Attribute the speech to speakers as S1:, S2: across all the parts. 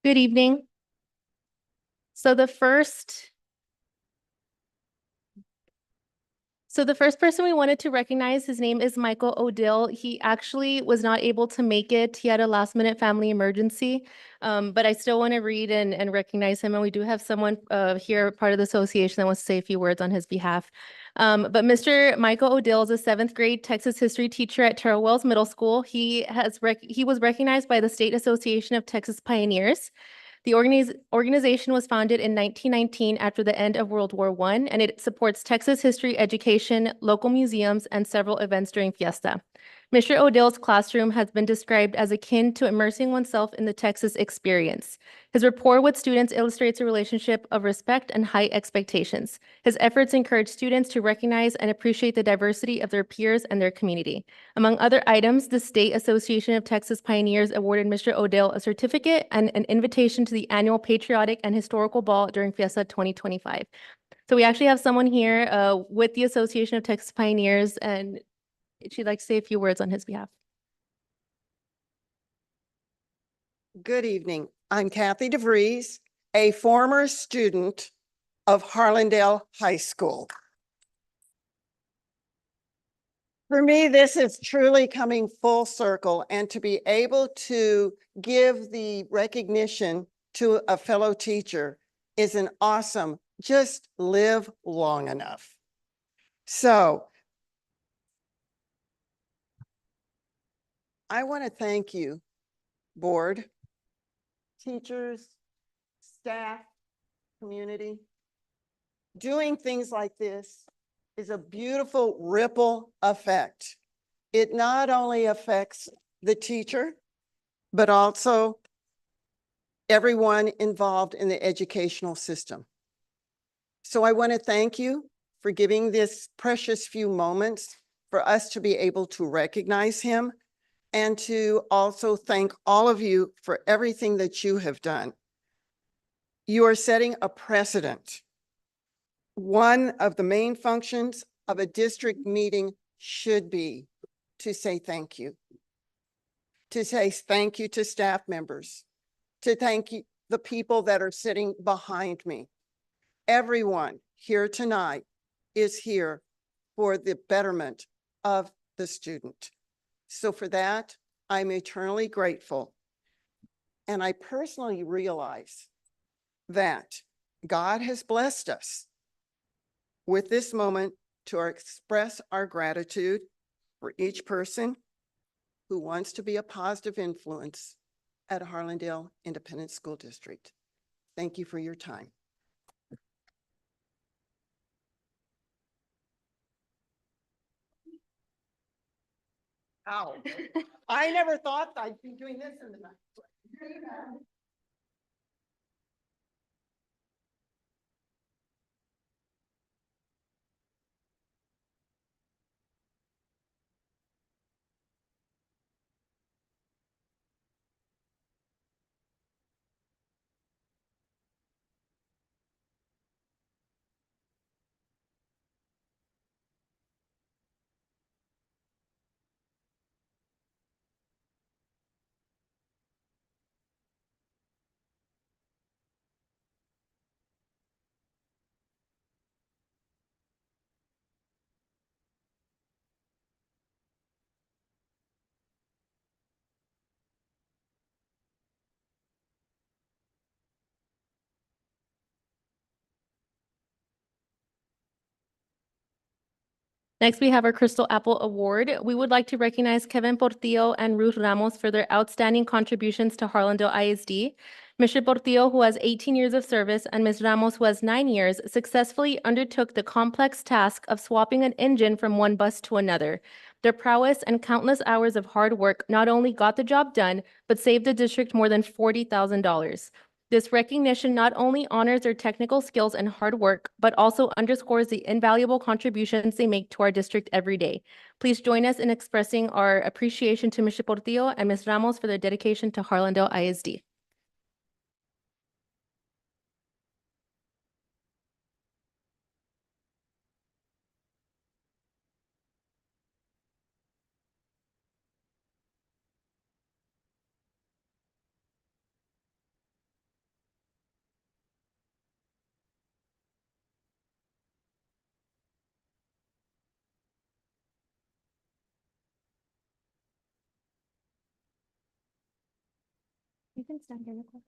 S1: Good evening. So the first So the first person we wanted to recognize, his name is Michael O'Dill. He actually was not able to make it. He had a last minute family emergency. But I still want to read and recognize him. And we do have someone here, part of the association, that wants to say a few words on his behalf. But Mr. Michael O'Dill is a seventh grade Texas history teacher at Terrell Wells Middle School. He was recognized by the State Association of Texas Pioneers. The organization was founded in 1919 after the end of World War I, and it supports Texas history education, local museums, and several events during Fiesta. Mr. Odill's classroom has been described as akin to immersing oneself in the Texas experience. His rapport with students illustrates a relationship of respect and high expectations. His efforts encourage students to recognize and appreciate the diversity of their peers and their community. Among other items, the State Association of Texas Pioneers awarded Mr. O'Dill a certificate and an invitation to the annual Patriotic and Historical Ball during Fiesta 2025. So we actually have someone here with the Association of Texas Pioneers, and she'd like to say a few words on his behalf.
S2: Good evening. I'm Kathy DeVries, a former student of Harlandale High School. For me, this is truly coming full circle, and to be able to give the recognition to a fellow teacher is an awesome, just live long enough. So I want to thank you, board, teachers, staff, community. Doing things like this is a beautiful ripple effect. It not only affects the teacher, but also everyone involved in the educational system. So I want to thank you for giving this precious few moments for us to be able to recognize him, and to also thank all of you for everything that you have done. You are setting a precedent. One of the main functions of a district meeting should be to say thank you. To say thank you to staff members, to thank you, the people that are sitting behind me. Everyone here tonight is here for the betterment of the student. So for that, I'm eternally grateful. And I personally realize that God has blessed us with this moment to express our gratitude for each person who wants to be a positive influence at Harlandale Independent School District. Thank you for your time. Ow. I never thought I'd be doing this in the night.
S1: Next, we have our Crystal Apple Award. We would like to recognize Kevin Portillo and Ruth Ramos for their outstanding contributions to Harlandale ISD. Mr. Portillo, who has 18 years of service, and Ms. Ramos, who has 9 years, successfully undertook the complex task of swapping an engine from one bus to another. Their prowess and countless hours of hard work not only got the job done, but saved the district more than $40,000. This recognition not only honors their technical skills and hard work, but also underscores the invaluable contributions they make to our district every day. Please join us in expressing our appreciation to Mr. Portillo and Ms. Ramos for their dedication to Harlandale ISD. You can stand here, Nicole.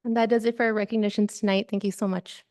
S1: And that does it for our recognitions tonight. Thank you so much.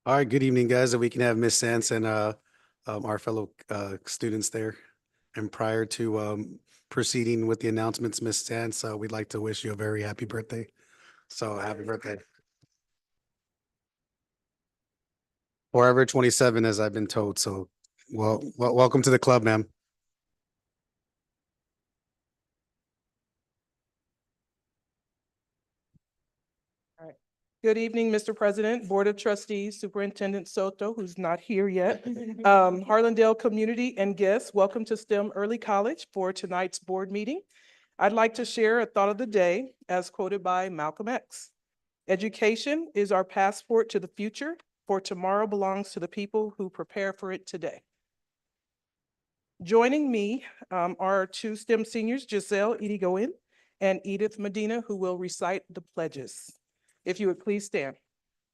S3: All right, good evening, guys. If we can have Miss Sands and our fellow students there. And prior to proceeding with the announcements, Miss Sands, we'd like to wish you a very happy birthday. So happy birthday. Forever 27, as I've been told. So welcome to the club, ma'am.
S4: Good evening, Mr. President, Board of Trustees, Superintendent Soto, who's not here yet, Harlandale community and guests, welcome to STEM Early College for tonight's board meeting. I'd like to share a thought of the day as quoted by Malcolm X. Education is our passport to the future, for tomorrow belongs to the people who prepare for it today. Joining me are two STEM seniors, Giselle Irigoyen and Edith Medina, who will recite the pledges. If you would please stand.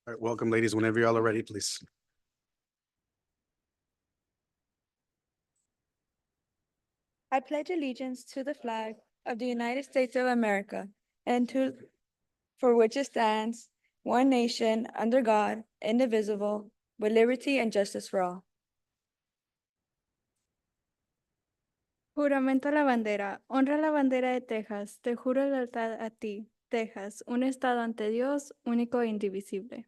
S3: All right, welcome, ladies. Whenever y'all are ready, please.
S5: I pledge allegiance to the flag of the United States of America and for which it stands, one nation, under God, indivisible, with liberty and justice for all. Juramento a la bandera. Honra la bandera de Texas. Te juro lealtad a ti, Texas, un estado ante Dios, único e indivisible.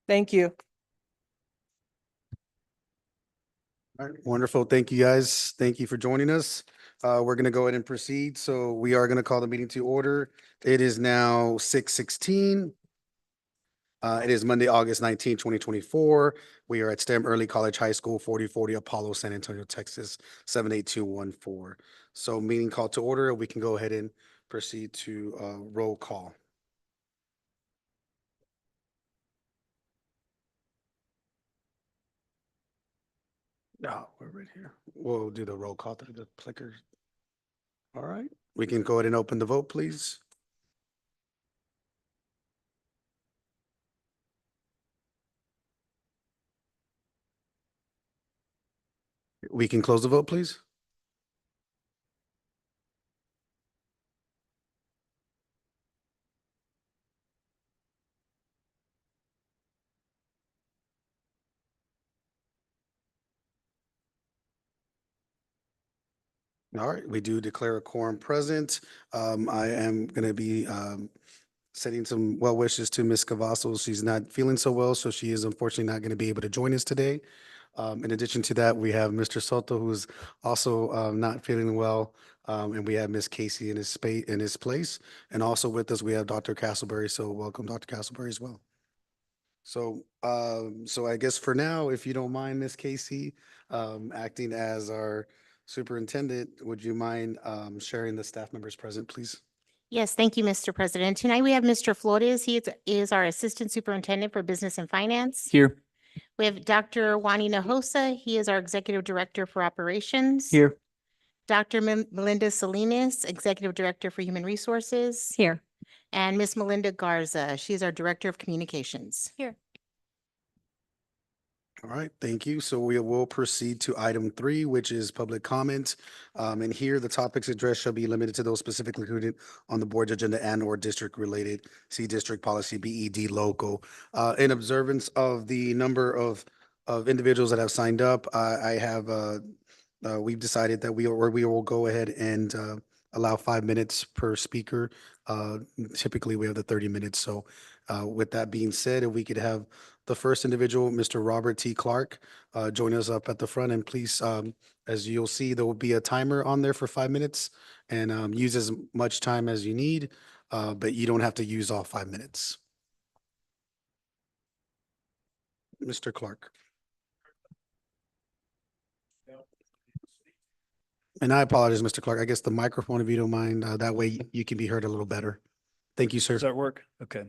S4: Thank you.
S3: All right, wonderful. Thank you, guys. Thank you for joining us. We're going to go ahead and proceed. So we are going to call the meeting to order. It is now 6:16. It is Monday, August 19, 2024. We are at STEM Early College High School, 4040 Apollo, San Antonio, Texas, 78214. So meeting called to order. We can go ahead and proceed to roll call. No, we're right here. We'll do the roll call through the clicker. All right, we can go ahead and open the vote, please. We can close the vote, please. All right, we do declare a quorum present. I am going to be sending some well wishes to Ms. Cavazos. She's not feeling so well, so she is unfortunately not going to be able to join us today. In addition to that, we have Mr. Soto, who's also not feeling well, and we have Ms. Casey in his place. And also with us, we have Dr. Castleberry. So welcome, Dr. Castleberry, as well. So, so I guess for now, if you don't mind, Ms. Casey, acting as our superintendent, would you mind sharing the staff members present, please?
S6: Yes, thank you, Mr. President. Tonight we have Mr. Flores. He is our Assistant Superintendent for Business and Finance.
S7: Here.
S6: We have Dr. Wani Nahosa. He is our Executive Director for Operations.
S7: Here.
S6: Dr. Melinda Salinas, Executive Director for Human Resources.
S5: Here.
S6: And Miss Melinda Garza. She is our Director of Communications.
S5: Here.
S3: All right, thank you. So we will proceed to item 3, which is public comment. And here the topics addressed shall be limited to those specifically included on the board's agenda and or district related. See district policy BED local. In observance of the number of individuals that have signed up, we've decided that we will go ahead and allow 5 minutes per speaker. Typically we have the 30 minutes. So with that being said, if we could have the first individual, Mr. Robert T. Clark, join us up at the front. And please, as you'll see, there will be a timer on there for 5 minutes, and use as much time as you need, but you don't have to use all 5 minutes. Mr. Clark. And I apologize, Mr. Clark. I guess the microphone, if you don't mind, that way you can be heard a little better. Thank you, sir.
S7: Does that work? Okay.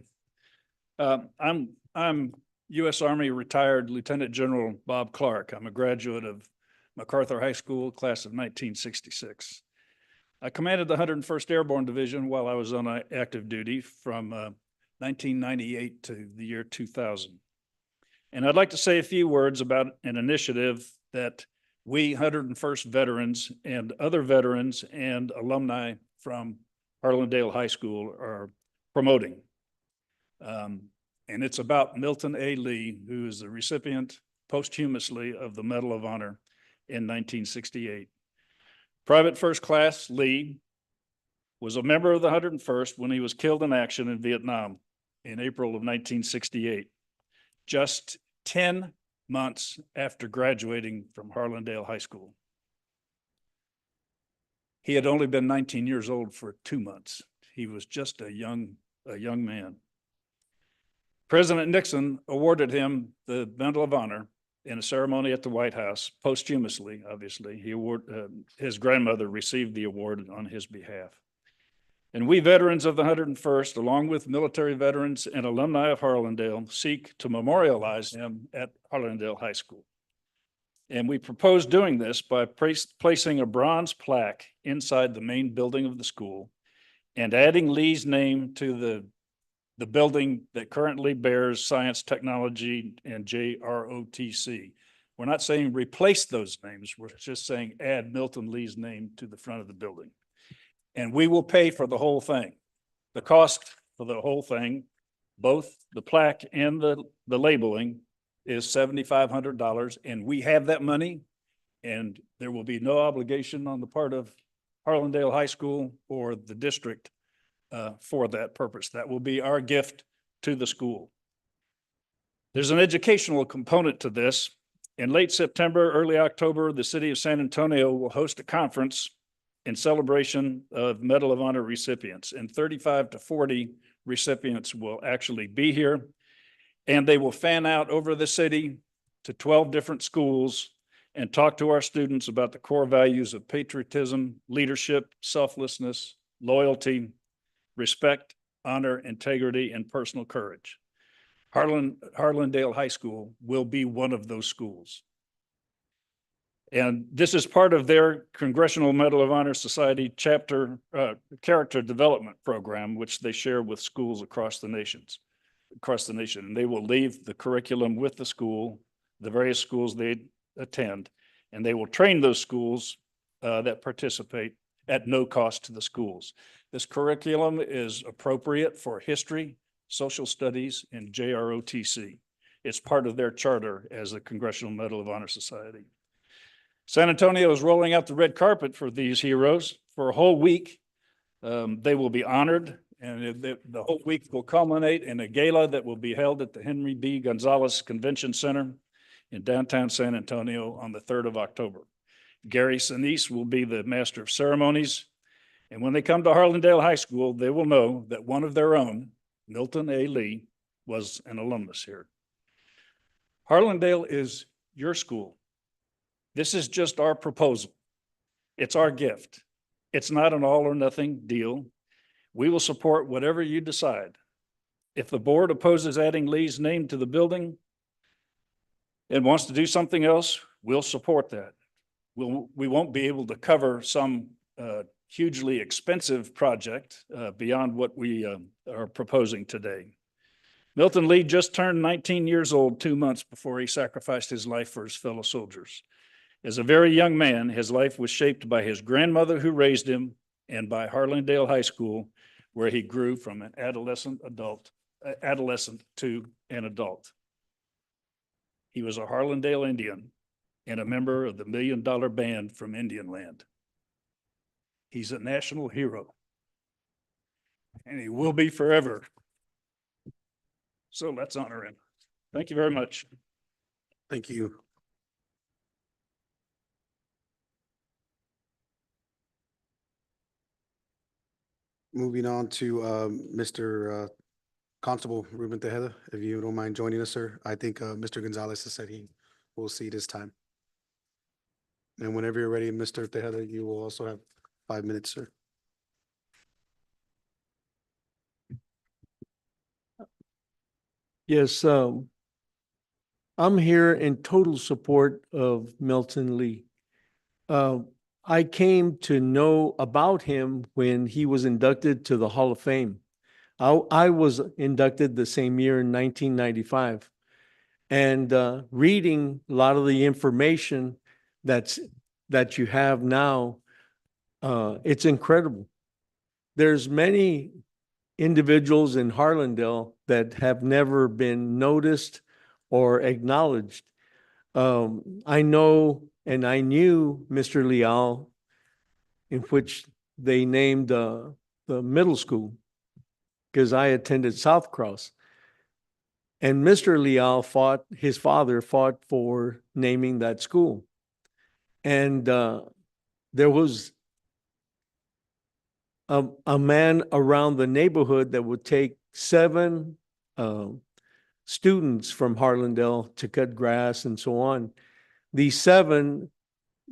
S7: I'm U.S. Army retired Lieutenant General Bob Clark. I'm a graduate of MacArthur High School, class of 1966. I commanded the 101st Airborne Division while I was on active duty from 1998 to the year 2000. And I'd like to say a few words about an initiative that we 101st veterans and other veterans and alumni from Harlandale High School are promoting. And it's about Milton A. Lee, who is the recipient posthumously of the Medal of Honor in 1968. Private First Class Lee was a member of the 101st when he was killed in action in Vietnam in April of 1968, just 10 months after graduating from Harlandale High School. He had only been 19 years old for 2 months. He was just a young man. President Nixon awarded him the Medal of Honor in a ceremony at the White House, posthumously, obviously. His grandmother received the award on his behalf. And we veterans of the 101st, along with military veterans and alumni of Harlandale, seek to memorialize him at Harlandale High School. And we propose doing this by placing a bronze plaque inside the main building of the school and adding Lee's name to the building that currently bears Science, Technology, and JROTC. We're not saying replace those names. We're just saying add Milton Lee's name to the front of the building. And we will pay for the whole thing. The cost for the whole thing, both the plaque and the labeling, is $7,500, and we have that money, and there will be no obligation on the part of Harlandale High School or the district for that purpose. That will be our gift to the school. There's an educational component to this. In late September, early October, the city of San Antonio will host a conference in celebration of Medal of Honor recipients, and 35 to 40 recipients will actually be here. And they will fan out over the city to 12 different schools and talk to our students about the core values of patriotism, leadership, selflessness, loyalty, respect, honor, integrity, and personal courage. Harlandale High School will be one of those schools. And this is part of their Congressional Medal of Honor Society chapter character development program, which they share with schools across the nation. And they will leave the curriculum with the school, the various schools they attend, and they will train those schools that participate at no cost to the schools. This curriculum is appropriate for history, social studies, and JROTC. It's part of their charter as the Congressional Medal of Honor Society. San Antonio is rolling out the red carpet for these heroes for a whole week. They will be honored, and the whole week will culminate in a gala that will be held at the Henry B. Gonzalez Convention Center in downtown San Antonio on the 3rd of October. Gary Sinise will be the master of ceremonies. And when they come to Harlandale High School, they will know that one of their own, Milton A. Lee, was an alumnus here. Harlandale is your school. This is just our proposal. It's our gift. It's not an all or nothing deal. We will support whatever you decide. If the board opposes adding Lee's name to the building and wants to do something else, we'll support that. We won't be able to cover some hugely expensive project beyond what we are proposing today. Milton Lee just turned 19 years old 2 months before he sacrificed his life for his fellow soldiers. As a very young man, his life was shaped by his grandmother who raised him and by Harlandale High School, where he grew from an adolescent to an adult. He was a Harlandale Indian and a member of the $1 Million Band from Indian Land. He's a national hero, and he will be forever. So let's honor him. Thank you very much.
S3: Thank you. Moving on to Mr. Constable Ruben Tejeda, if you don't mind joining us, sir. I think Mr. Gonzalez has said he will see this time. And whenever you're ready, Mr. Tejeda, you will also have 5 minutes, sir.
S8: Yes, I'm here in total support of Milton Lee. I came to know about him when he was inducted to the Hall of Fame. I was inducted the same year in 1995. And reading a lot of the information that you have now, it's incredible. There's many individuals in Harlandale that have never been noticed or acknowledged. I know and I knew Mr. Leal, in which they named the middle school, because I attended South Cross. And Mr. Leal his father fought for naming that school. And there was a man around the neighborhood that would take 7 students from Harlandale to cut grass and so on. These 7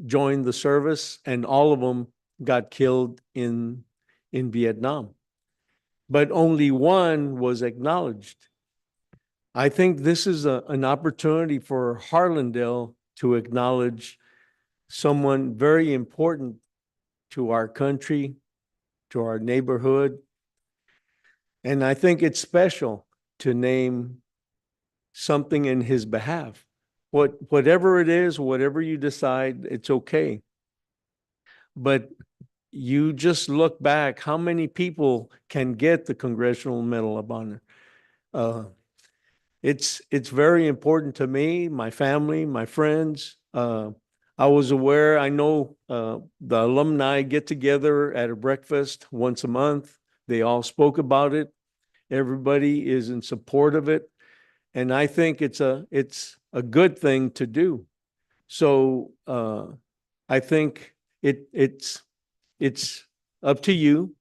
S8: joined the service, and all of them got killed in Vietnam. But only one was acknowledged. I think this is an opportunity for Harlandale to acknowledge someone very important to our country, to our neighborhood. And I think it's special to name something in his behalf. Whatever it is, whatever you decide, it's okay. But you just look back, how many people can get the Congressional Medal of Honor? It's very important to me, my family, my friends. I was aware, I know the alumni get together at a breakfast once a month. They all spoke about it. Everybody is in support of it. And I think it's a good thing to do. So I think it's up to you,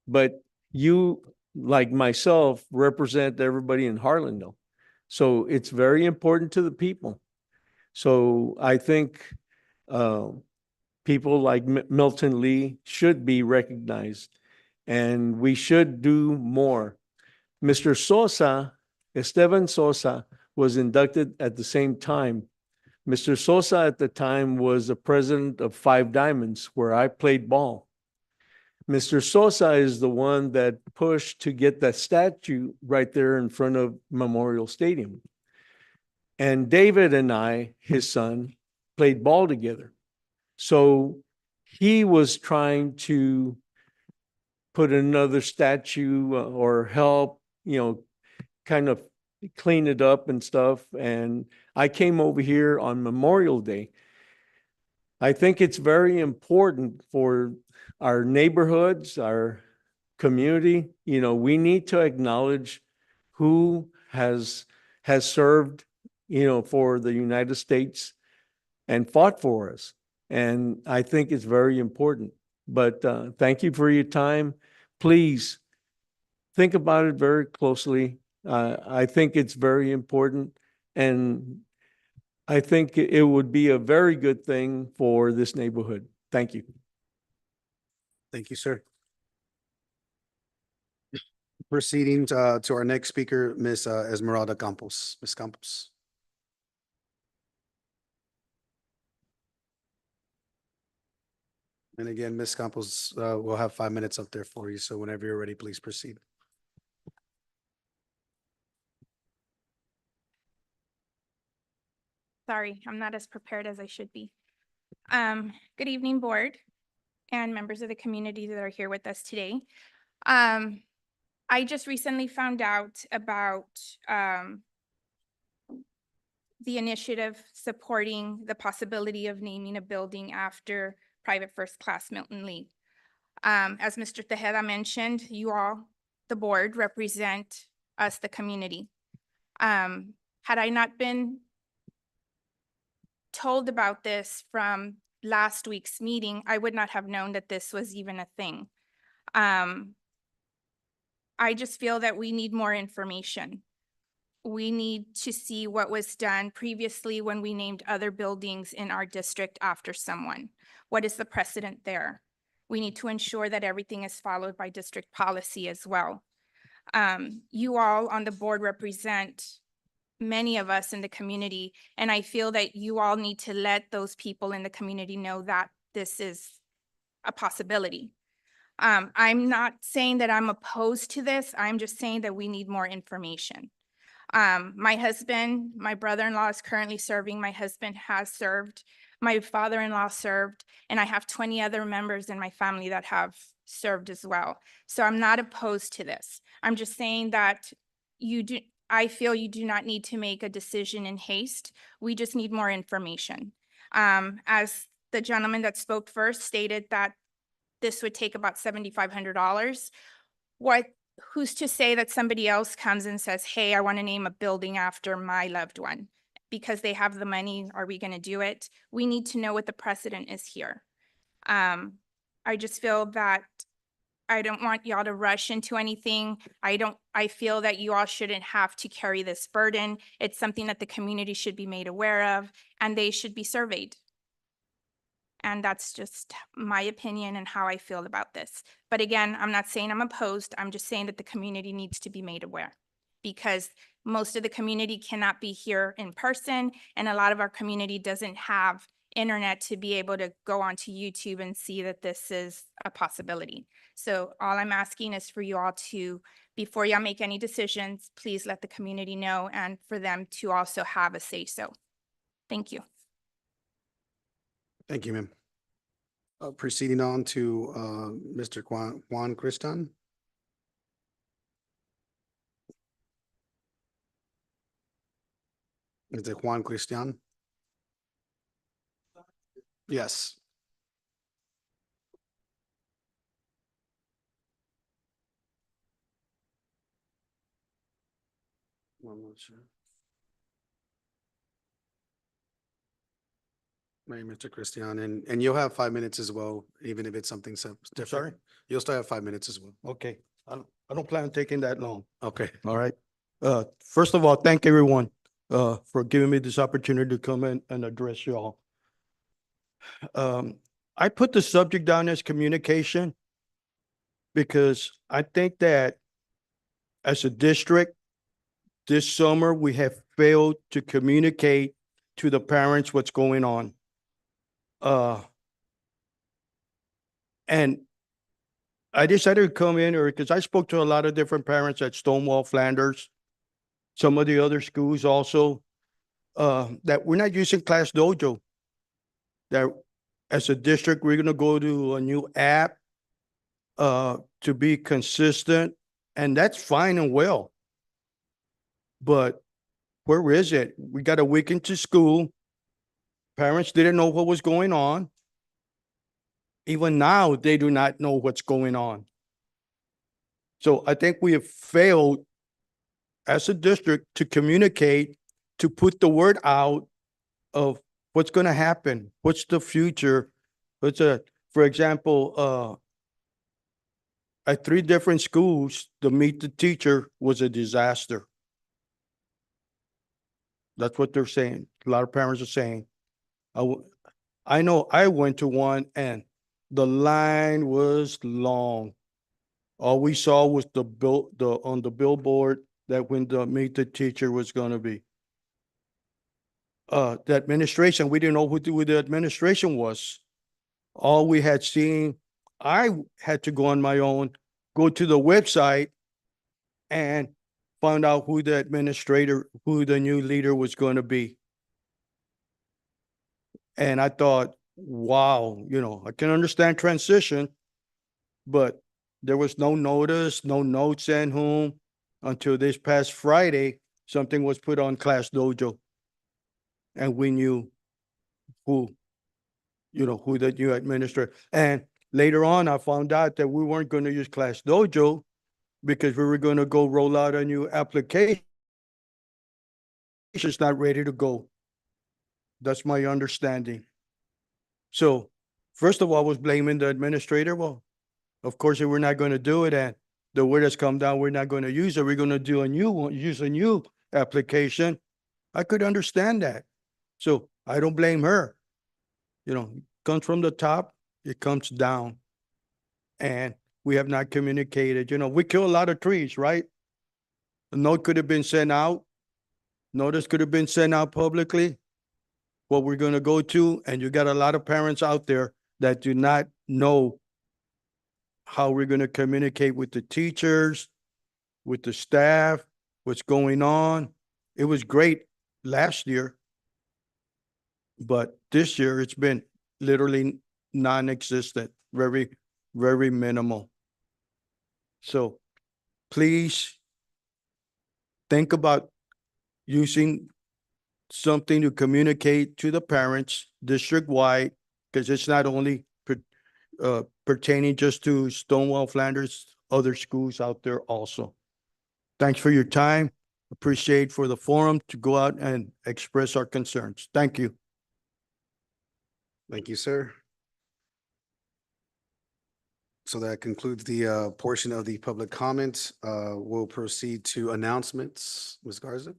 S8: but you, like myself, represent everybody in Harlandale. So it's very important to the people. So I think people like Milton Lee should be recognized, and we should do more. Mr. Sosa, Esteban Sosa, was inducted at the same time. Mr. Sosa at the time was the president of Five Diamonds, where I played ball. Mr. Sosa is the one that pushed to get that statue right there in front of Memorial Stadium. And David and I, his son, played ball together. So he was trying to put another statue or help, kind of clean it up and stuff. And I came over here on Memorial Day. I think it's very important for our neighborhoods, our community. We need to acknowledge who has served, for the United States and fought for us. And I think it's very important. But thank you for your time. Please think about it very closely. I think it's very important. And I think it would be a very good thing for this neighborhood. Thank you.
S3: Thank you, sir. Proceeding to our next speaker, Ms. Esmeralda Campos. Ms. Campos. And again, Ms. Campos, we'll have 5 minutes up there for you. So whenever you're ready, please proceed.
S9: Sorry, I'm not as prepared as I should be. Good evening, board and members of the community that are here with us today. I just recently found out about the initiative supporting the possibility of naming a building after Private First Class Milton Lee. As Mr. Tejeda mentioned, you all, the board, represent us, the community. Had I not been told about this from last week's meeting, I would not have known that this was even a thing. I just feel that we need more information. We need to see what was done previously when we named other buildings in our district after someone. What is the precedent there? We need to ensure that everything is followed by district policy as well. You all on the board represent many of us in the community, and I feel that you all need to let those people in the community know that this is a possibility. I'm not saying that I'm opposed to this. I'm just saying that we need more information. My husband, my brother-in-law is currently serving. My husband has served My father-in-law served, and I have 20 other members in my family that have served as well. So I'm not opposed to this. I'm just saying that I feel you do not need to make a decision in haste. We just need more information. As the gentleman that spoke first stated that this would take about $7,500. Who's to say that somebody else comes and says, hey, I want to name a building after my loved one? Because they have the money, are we going to do it? We need to know what the precedent is here. I just feel that I don't want y'all to rush into anything. I feel that you all shouldn't have to carry this burden. It's something that the community should be made aware of, and they should be surveyed. And that's just my opinion and how I feel about this. But again, I'm not saying I'm opposed. I'm just saying that the community needs to be made aware, because most of the community cannot be here in person, and a lot of our community doesn't have internet to be able to go onto YouTube and see that this is a possibility. So all I'm asking is for you all to, before y'all make any decisions, please let the community know, and for them to also have a say so. Thank you.
S3: Thank you, ma'am. Proceeding on to Mr. Juan Christian. Is it Juan Christian? Yes. I'm not sure. Right, Mr. Christian, and you'll have 5 minutes as well, even if it's something different.
S10: Sorry?
S3: You'll still have 5 minutes as well.
S10: Okay, I don't plan on taking that long,
S3: Okay.
S10: all right? First of all, thank everyone, for giving me this opportunity to come in and address y'all. I put the subject down as communication because I think that as a district, this summer, we have failed to communicate to the parents what's going on. And I decided to come in because I spoke to a lot of different parents at Stonewall Flanders, some of the other schools also, that we're not using Class Dojo. That as a district, we're gonna go to a new app to be consistent, and that's fine and well. But where is it? We got a week into school. Parents didn't know what was going on. Even now, they do not know what's going on. So I think we have failed as a district to communicate, to put the word out of what's going to happen, what's the future. For example, at 3 different schools, the Meet the Teacher was a disaster. That's what they're saying. A lot of parents are saying. I know I went to one and the line was long. All we saw was on the billboard that when the Meet the Teacher was going to be. The administration, we didn't know who the administration was. All we had seen, I had to go on my own, go to the website and find out who the administrator, who the new leader was going to be. And I thought, wow, I can understand transition, but there was no notice, no notes sent home until this past Friday, something was put on Class Dojo. And we knew who the new administrator. And later on, I found out that we weren't going to use Class Dojo because we were going to go roll out a new application. It's not ready to go. That's my understanding. So first of all, I was blaming the administrator. Well, of course, if we're not going to do it and the word has come down, we're not going to use it. We're going to do use a new application. I could understand that. So I don't blame her. It comes from the top, it comes down. And we have not communicated. We kill a lot of trees, right? A note could have been sent out. Notice could have been sent out publicly. What we're going to go to, and you got a lot of parents out there that do not know how we're going to communicate with the teachers, with the staff, what's going on. It was great last year. But this year, it's been literally non-existent, very, very minimal. So please think about using something to communicate to the parents district-wide, because it's not only pertaining just to Stonewall Flanders, other schools out there also. Thanks for your time. Appreciate for the forum to go out and express our concerns. Thank you.
S3: Thank you, sir. So that concludes the portion of the public comment. We'll proceed to announcements. Ms. Garza?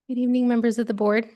S1: Good evening, members of the board.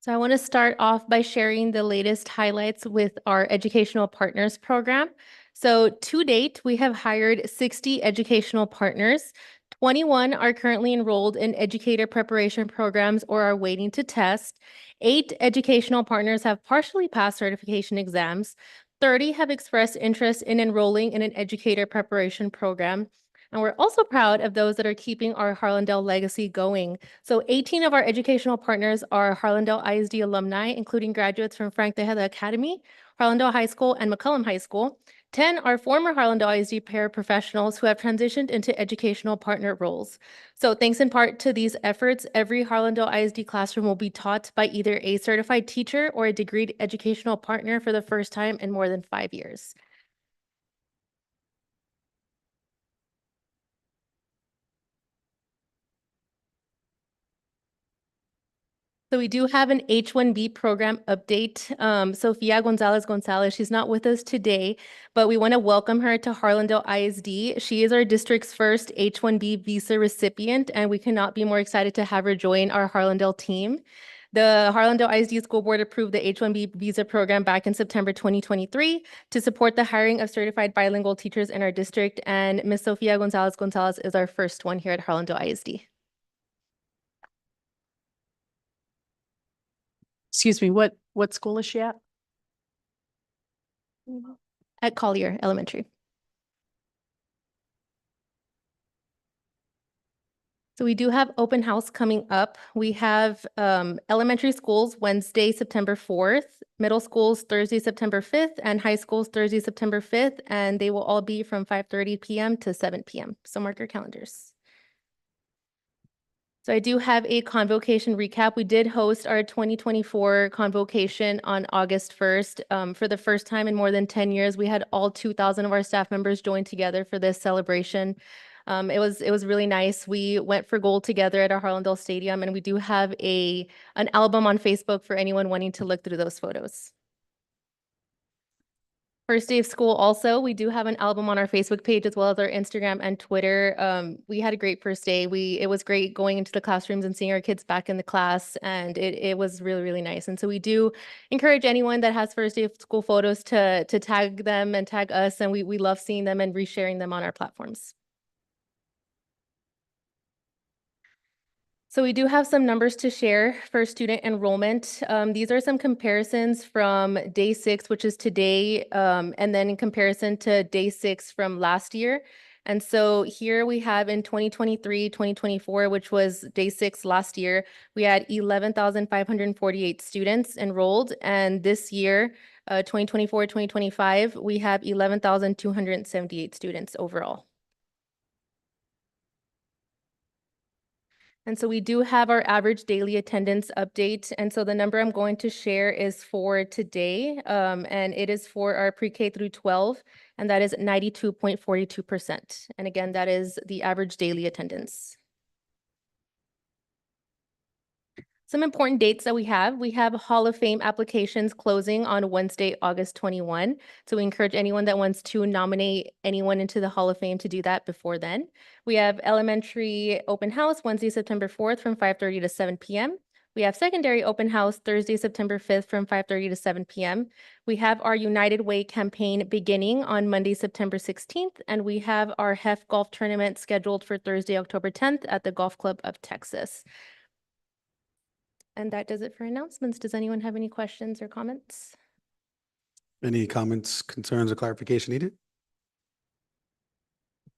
S1: So I want to start off by sharing the latest highlights with our Educational Partners Program. So to date, we have hired 60 educational partners. 21 are currently enrolled in educator preparation programs or are waiting to test. 8 educational partners have partially passed certification exams. 30 have expressed interest in enrolling in an educator preparation program. And we're also proud of those that are keeping our Harlandale legacy going. So 18 of our educational partners are Harlandale ISD alumni, including graduates from Frank Tejeda Academy, Harlandale High School, and McCullum High School. 10 are former Harlandale ISD paraprofessionals who have transitioned into educational partner roles. So thanks in part to these efforts, every Harlandale ISD classroom will be taught by either a certified teacher or a degreed educational partner for the first time in more than 5 years. So we do have an H-1B program update. Sofia Gonzalez, she's not with us today, but we want to welcome her to Harlandale ISD. She is our district's first H-1B visa recipient, and we cannot be more excited to have her join our Harlandale team. The Harlandale ISD School Board approved the H-1B visa program back in September 2023 to support the hiring of certified bilingual teachers in our district, and Ms. Sofia Gonzalez is our first one here at Harlandale ISD.
S11: Excuse me, what school is she at?
S1: At Collier Elementary. So we do have open house coming up. We have elementary schools Wednesday, September 4th, middle schools Thursday, September 5th, and high schools Thursday, September 5th, and they will all be from 5:30 p.m. to 7 p.m. So mark your calendars. So I do have a convocation recap. We did host our 2024 convocation on August 1st. For the first time in more than 10 years, we had all 2,000 of our staff members join together for this celebration. It was really nice. We went for gold together at our Harlandale Stadium, and we do have an album on Facebook for anyone wanting to look through those photos. First day of school also, we do have an album on our Facebook page as well as our Instagram and Twitter. We had a great first day. It was great going into the classrooms and seeing our kids back in the class, and it was really, really nice. And so we do encourage anyone that has first day of school photos to tag them and tag us, and we love seeing them and resharing them on our platforms. So we do have some numbers to share for student enrollment. These are some comparisons from day 6, which is today, and then in comparison to day 6 from last year. And so here we have in 2023, 2024, which was day 6 last year, we had 11,548 students enrolled. And this year, 2024, 2025, we have 11,278 students overall. And so we do have our average daily attendance update. And so the number I'm going to share is for today, and it is for our pre-K through 12, and that is 92.42%. And again, that is the average daily attendance. Some important dates that we have Hall of Fame applications closing on Wednesday, August 21. So we encourage anyone that wants to nominate anyone into the Hall of Fame to do that before then. We have elementary open house Wednesday, September 4th from 5:30 to 7 p.m. We have secondary open house Thursday, September 5th from 5:30 to 7 p.m. We have our United Way campaign beginning on Monday, September 16th, and we have our HEF Golf Tournament scheduled for Thursday, October 10th at the Golf Club of Texas. And that does it for announcements. Does anyone have any questions or comments?
S3: Any comments, concerns, or clarification needed?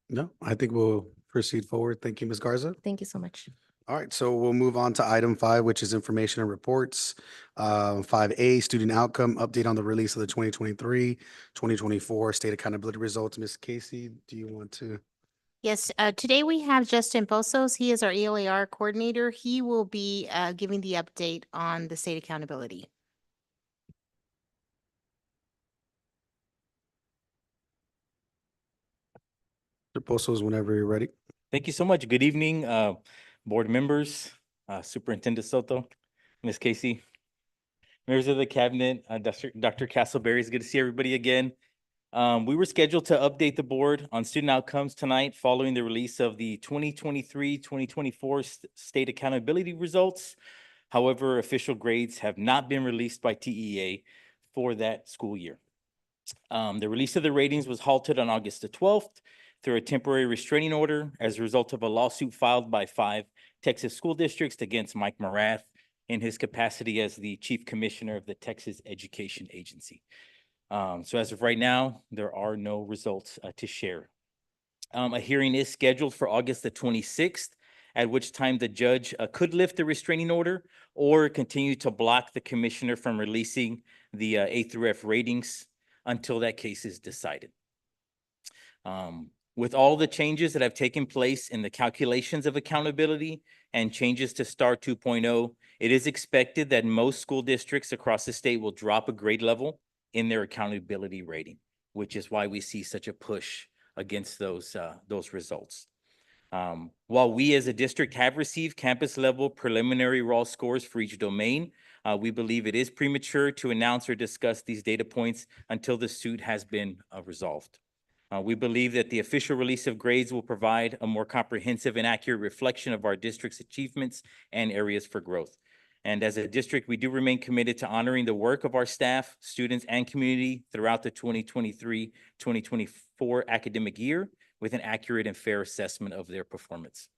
S3: No, I think we'll proceed forward. Thank you, Ms. Garza.
S1: Thank you so much.
S3: All right, so we'll move on to item 5, which is information and reports. 5A, student outcome, update on the release of the 2023-2024 state accountability results. Ms. Casey, do you want to?
S6: Yes, today we have Justin Pozos. He is our ELAR coordinator. He will be giving the update on the state accountability.
S3: Mr. Pozos, whenever you're ready.
S12: Thank you so much. Good evening, board members, Superintendent Soto, Ms. Casey, members of the cabinet, Dr. Castleberry. It's good to see everybody again. We were scheduled to update the board on student outcomes tonight following the release of the 2023-2024 state accountability results. However, official grades have not been released by TEA for that school year. The release of the ratings was halted on August the 12th through a temporary restraining order as a result of a lawsuit filed by 5 Texas school districts against Mike Morath in his capacity as the Chief Commissioner of the Texas Education Agency. So as of right now, there are no results to share. A hearing is scheduled for August the 26th, at which time the judge could lift the restraining order or continue to block the commissioner from releasing the A through F ratings until that case is decided. With all the changes that have taken place in the calculations of accountability and changes to STAR 2.0, it is expected that most school districts across the state will drop a grade level in their accountability rating, which is why we see such a push against those results. While we as a district have received campus level preliminary raw scores for each domain, we believe it is premature to announce or discuss these data points until the suit has been resolved. We believe that the official release of grades will provide a more comprehensive and accurate reflection of our district's achievements and areas for growth. And as a district, we do remain committed to honoring the work of our staff, students, and community throughout the 2023-2024 academic year with an accurate and fair assessment of their performance.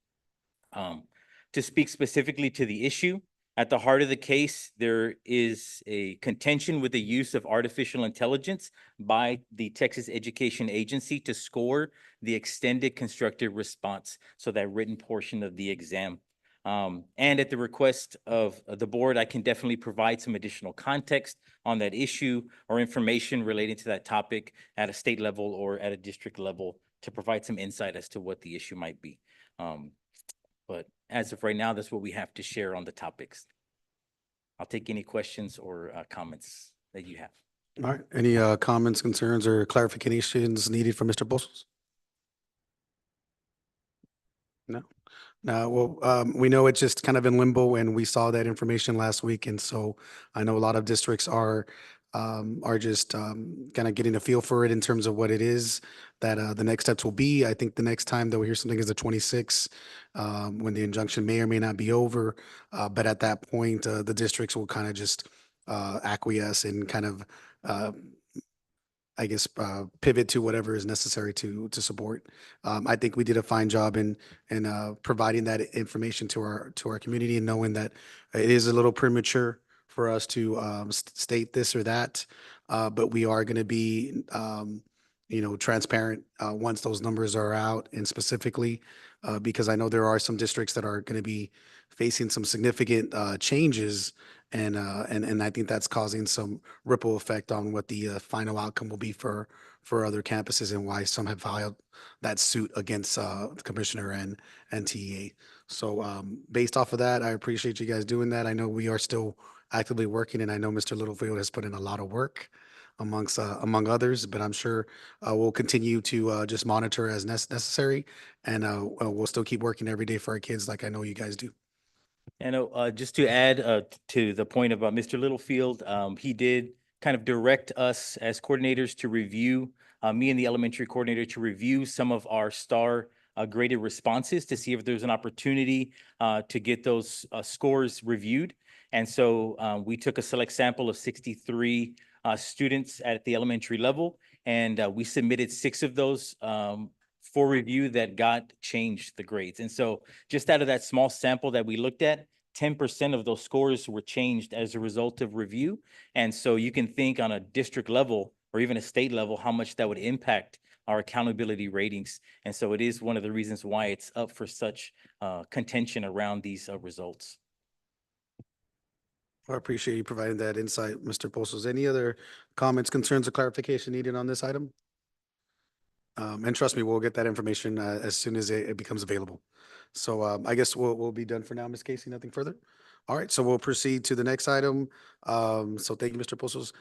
S12: To speak specifically to the issue, at the heart of the case, there is a contention with the use of artificial intelligence by the Texas Education Agency to score the extended constructive response, so that written portion of the exam. And at the request of the board, I can definitely provide some additional context on that issue or information relating to that topic at a state level or at a district level to provide some insight as to what the issue might be. But as of right now, that's what we have to share on the topics. I'll take any questions or comments that you have.
S3: All right, any comments, concerns, or clarifications needed from Mr. Pozos? No? No, well, we know it's just kind of in limbo, and we saw that information last week, and so I know a lot of districts are just kind of getting a feel for it in terms of what it is that the next steps will be. I think the next time that we hear something is the 26th, when the injunction may or may not be over. But at that point, the districts will kind of just acquiesce and kind of, I guess, pivot to whatever is necessary to support. I think we did a fine job in providing that information to our community and knowing that it is a little premature for us to state this or that, but we are going to be, transparent once those numbers are out, and specifically because I know there are some districts that are going to be facing some significant changes, and I think that's causing some ripple effect on what the final outcome will be for other campuses, and why some have filed that suit against the commissioner and TEA. So based off of that, I appreciate you guys doing that. I know we are still actively working, and I know Mr. Littlefield has put in a lot of work among others, but I'm sure we'll continue to just monitor as necessary, and we'll still keep working every day for our kids like I know you guys do.
S12: And just to add to the point about Mr. Littlefield, he did kind of direct us as coordinators to review, me and the elementary coordinator to review some of our STAR graded responses to see if there's an opportunity to get those scores reviewed. And so we took a select sample of 63 students at the elementary level, and we submitted 6 of those for review that got changed the grades. And so just out of that small sample that we looked at, 10% of those scores were changed as a result of review. And so you can think on a district level or even a state level, how much that would impact our accountability ratings. And so it is one of the reasons why it's up for such contention around these results.
S3: I appreciate you providing that insight, Mr. Pozos. Any other comments, concerns, or clarification needed on this item? And trust me, we'll get that information as soon as it becomes available. So I guess we'll be done for now, Ms. Casey. Nothing further? All right, so we'll proceed to the next item. So thank you, Mr. Pozos.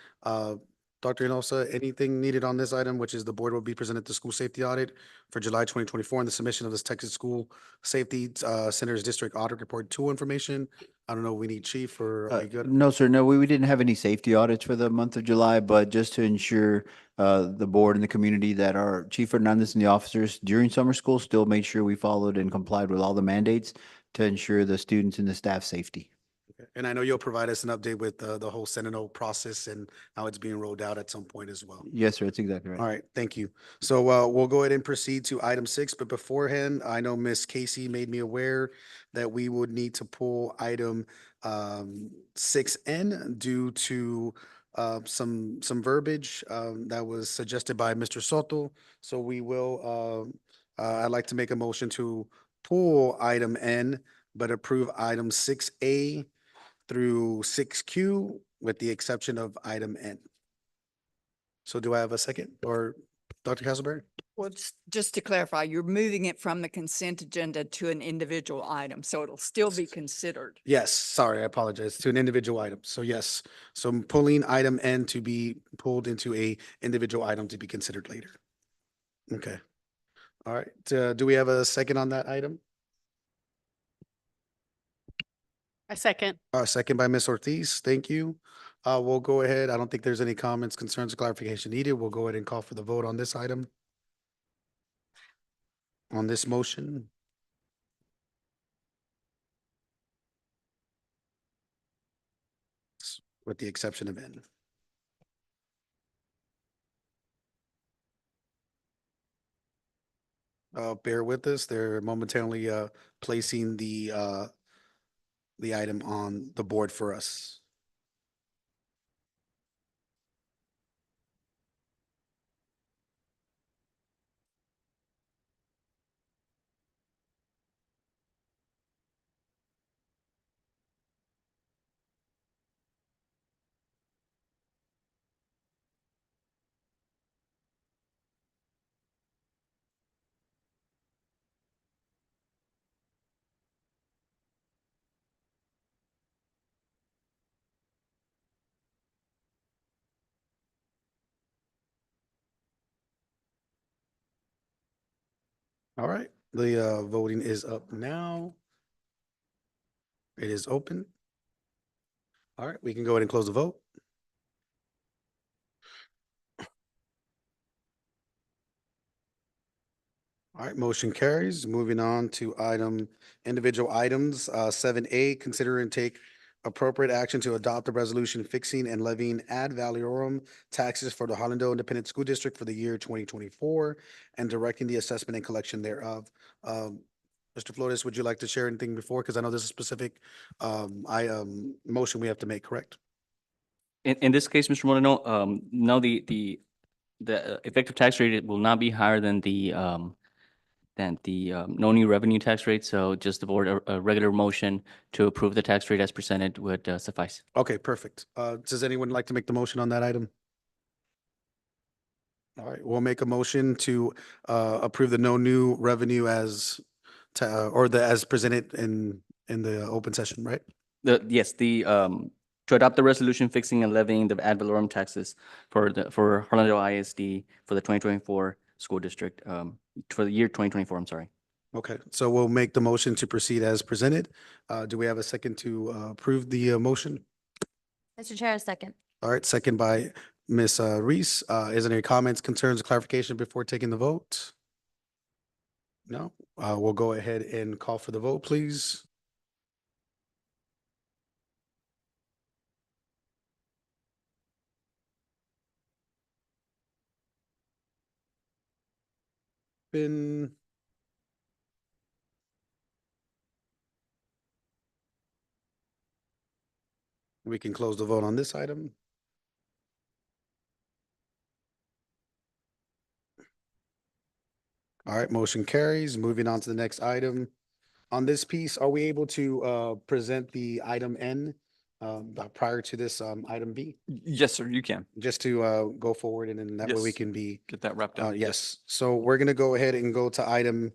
S3: Dr. Hinojosa, anything needed on this item, which is the board will be presented the school safety audit for July 2024 and the submission of this Texas School Safety Center's District Audit Report 2 information. I don't know, we need chief or are we good?
S13: No, sir. No, we didn't have any safety audits for the month of July, but just to ensure the board and the community that our Chief Hernandez and the officers during summer school still made sure we followed and complied with all the mandates to ensure the students and the staff safety.
S3: Okay. And I know you'll provide us an update with the whole Sentinel process and how it's being rolled out at some point as well.
S13: Yes, sir. That's exactly right.
S3: All right, thank you. So we'll go ahead and proceed to item 6, but beforehand, I know Ms. Casey made me aware that we would need to pull item 6N due to some verbiage that was suggested by Mr. Soto. So we will, I'd like to make a motion to pull item N, but approve item 6A through 6Q with the exception of item N. So do I have a second, or Dr. Castleberry?
S14: Well, just to clarify, you're moving it from the consent agenda to an individual item, so it'll still be considered.
S3: Yes, sorry, I apologize, to an individual item. So yes, so I'm pulling item N to be pulled into a individual item to be considered later. Okay. All right, do we have a second on that item?
S11: I second.
S3: Second by Ms. Ortiz, thank you. We'll go ahead. I don't think there's any comments, concerns, or clarification needed. We'll go ahead and call for the vote on this item. On this motion. With the exception of N. Bear with us. They're momentarily placing the item on the board for us. All right, the voting is up now. It is open. All right, we can go ahead and close the vote. All right, motion carries. Moving on to individual items, 7A, consider and take appropriate action to adopt a resolution fixing and levying ad valorem taxes for the Harlandale Independent School District for the year 2024 and directing the assessment and collection thereof. Mr. Flores, would you like to share anything before? Because I know there's a specific motion we have to make, correct?
S15: In this case, Mr. Moreno, no, the effective tax rate will not be higher than the no new revenue tax rate. So just the board, a regular motion to approve the tax rate as presented would suffice.
S3: Okay, perfect. Does anyone like to make the motion on that item? All right, we'll make a motion to approve the no new revenue as as presented in the open session, right?
S15: Yes, to adopt the resolution fixing and levying the ad valorem taxes for Harlandale ISD for the 2024 school district, for the year 2024, I'm sorry.
S3: Okay, so we'll make the motion to proceed as presented. Do we have a second to approve the motion?
S1: Mr. Chair, a second.
S3: All right, second by Ms. Reese. Is there any comments, concerns, or clarification before taking the vote? No, we'll go ahead and call for the vote, please. Been. We can close the vote on this item. All right, motion carries. Moving on to the next item. On this piece, are we able to present the item N prior to this item B?
S15: Yes, sir, you can.
S3: Just to go forward and then that way we
S15: Yes.
S3: can be,
S15: Get that wrapped up.
S3: yes. So we're gonna go ahead and go to item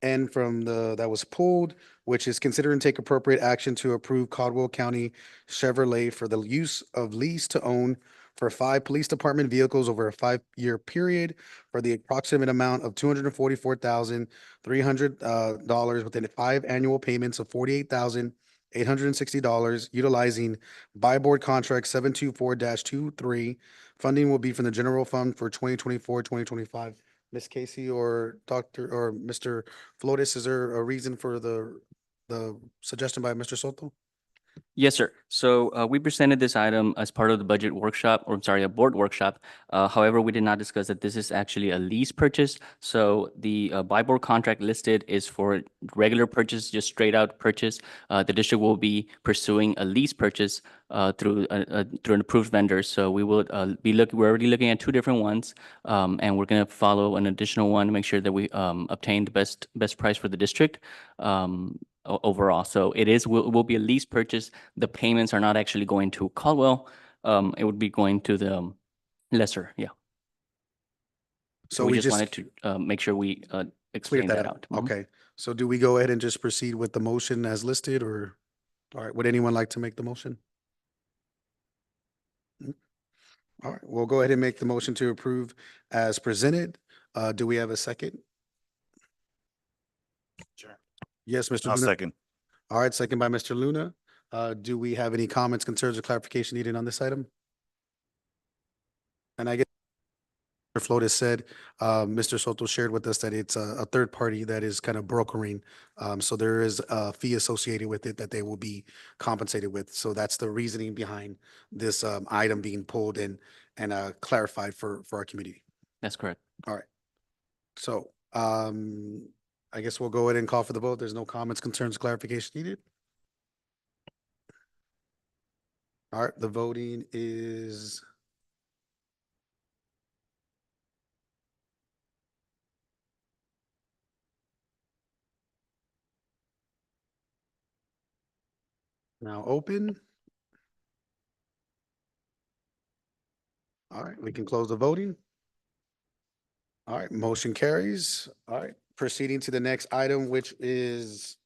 S3: N from that was pulled, which is consider and take appropriate action to approve Caldwell County Chevrolet for the use of lease to own for 5 police department vehicles over a 5-year period for the approximate amount of $244,300 within 5 annual payments of $48,860 utilizing buy board contract 724-23. Funding will be from the general fund for 2024-2025. Ms. Casey or Dr. or Mr. Flores, is there a reason for the suggestion by Mr. Soto?
S15: Yes, sir. So we presented this item as part of the budget workshop, or I'm sorry, a board workshop. However, we did not discuss that this is actually a lease purchase. So the buy board contract listed is for regular purchase, just straight out purchase. The district will be pursuing a lease purchase through an approved vendor. So we will we're already looking at 2 different ones, and we're going to follow an additional one to make sure that we obtain the best price for the district. Overall. So will be a lease purchase. The payments are not actually going to Caldwell. It would be going to the lesser. Yeah.
S3: So
S15: we
S3: we
S15: just wanted to make sure we
S3: clear
S15: explain
S3: that
S15: that
S3: out.
S15: out. Mhm.
S3: Okay. So do we go ahead and just proceed with the motion as listed or, all right, would anyone like to make the motion? All right, we'll go ahead and make the motion to approve as presented. Do we have a second?
S16: Sure.
S3: Yes, Mr.
S16: I'll
S3: Luna.
S16: second.
S3: All right, second by Mr. Luna. Do we have any comments, concerns, or clarification needed on this item? And I guess Mr. Flores said, Mr. Soto shared with us that it's a third party that is kind of brokering. So there is a fee associated with it that they will be compensated with. So that's the reasoning behind this item being pulled and clarified for our community.
S15: That's correct.
S3: All right. So I guess we'll go ahead and call for the vote. There's no comments, concerns, clarification needed. All right, the voting is now open. All right, we can close the voting. All right, motion carries. All right, proceeding to the next item, which is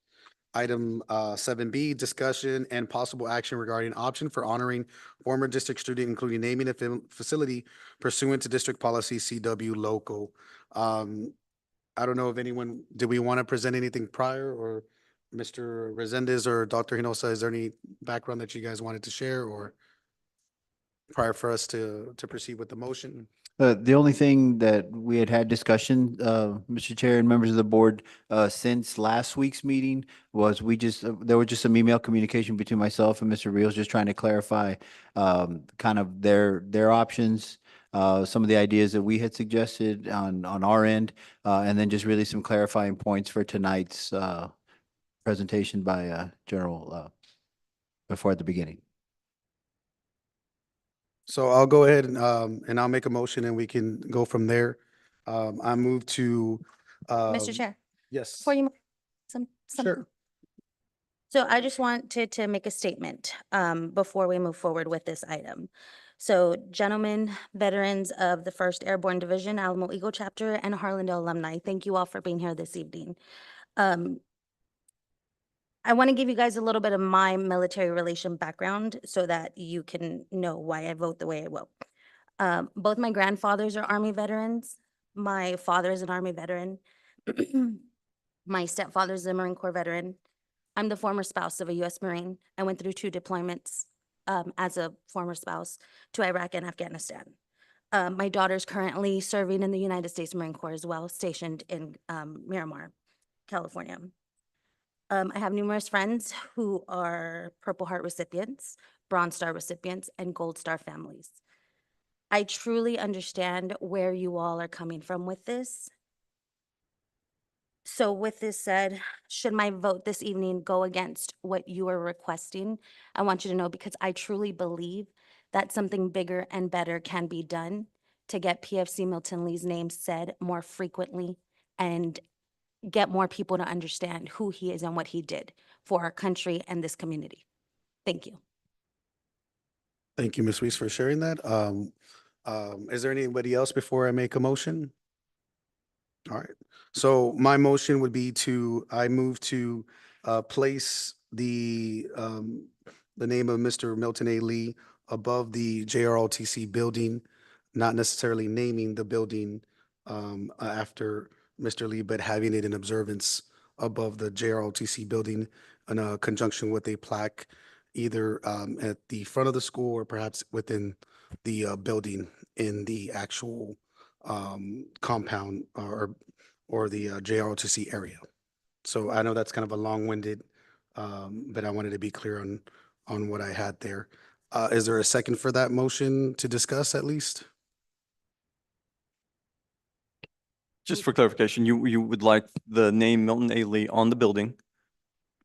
S3: item 7B, discussion and possible action regarding option for honoring former district student, including naming a facility pursuant to district policy CW local. I don't know if anyone, do we want to present anything prior, or Mr. Resendez or Dr. Hinosa, is there any background that you guys wanted to share or prior for us to proceed with the motion?
S13: The only thing that we had discussion, Mr. Chair and members of the board, since last week's meeting was there was just some email communication between myself and Mr. Rios, just trying to clarify kind of their options, some of the ideas that we had suggested on our end, and then just really some clarifying points for tonight's presentation by General before at the beginning.
S3: So I'll go ahead and I'll make a motion and we can go from there. I move to.
S17: Mr. Chair,
S3: Yes.
S17: before you, some.
S3: Sure.
S17: So I just wanted to make a statement before we move forward with this item. So gentlemen, veterans of the 1st Airborne Division, Alamo Eagle Chapter, and Harlandale alumni, thank you all for being here this evening. I want to give you guys a little bit of my military relation background so that you can know why I vote the way I vote. Both my grandfathers are Army veterans. My father is an Army veteran. My stepfather is a Marine Corps veteran. I'm the former spouse of a U.S. Marine. I went through 2 deployments as a former spouse to Iraq and Afghanistan. My daughter's currently serving in the United States Marine Corps as well, stationed in Miramar. California. I have numerous friends who are Purple Heart recipients, Bronze Star recipients, and Gold Star families. I truly understand where you all are coming from with this. So with this said, should my vote this evening go against what you are requesting? I want you to know, because I truly believe that something bigger and better can be done to get PFC Milton Lee's name said more frequently and get more people to understand who he is and what he did for our country and this community. Thank you.
S3: Thank you, Ms. Weiss, for sharing that. Is there anybody else before I make a motion? All right, so my motion would be I move to place the name of Mr. Milton A. Lee above the JROTC building, not necessarily naming the building after Mr. Lee, but having it in observance above the JROTC building in conjunction with a plaque, either at the front of the school or perhaps within the building in the actual compound or the JROTC area. So I know that's kind of a long-winded, but I wanted to be clear on what I had there. Is there a second for that motion to discuss at least?
S16: Just for clarification, you would like the name Milton A. Lee on the building?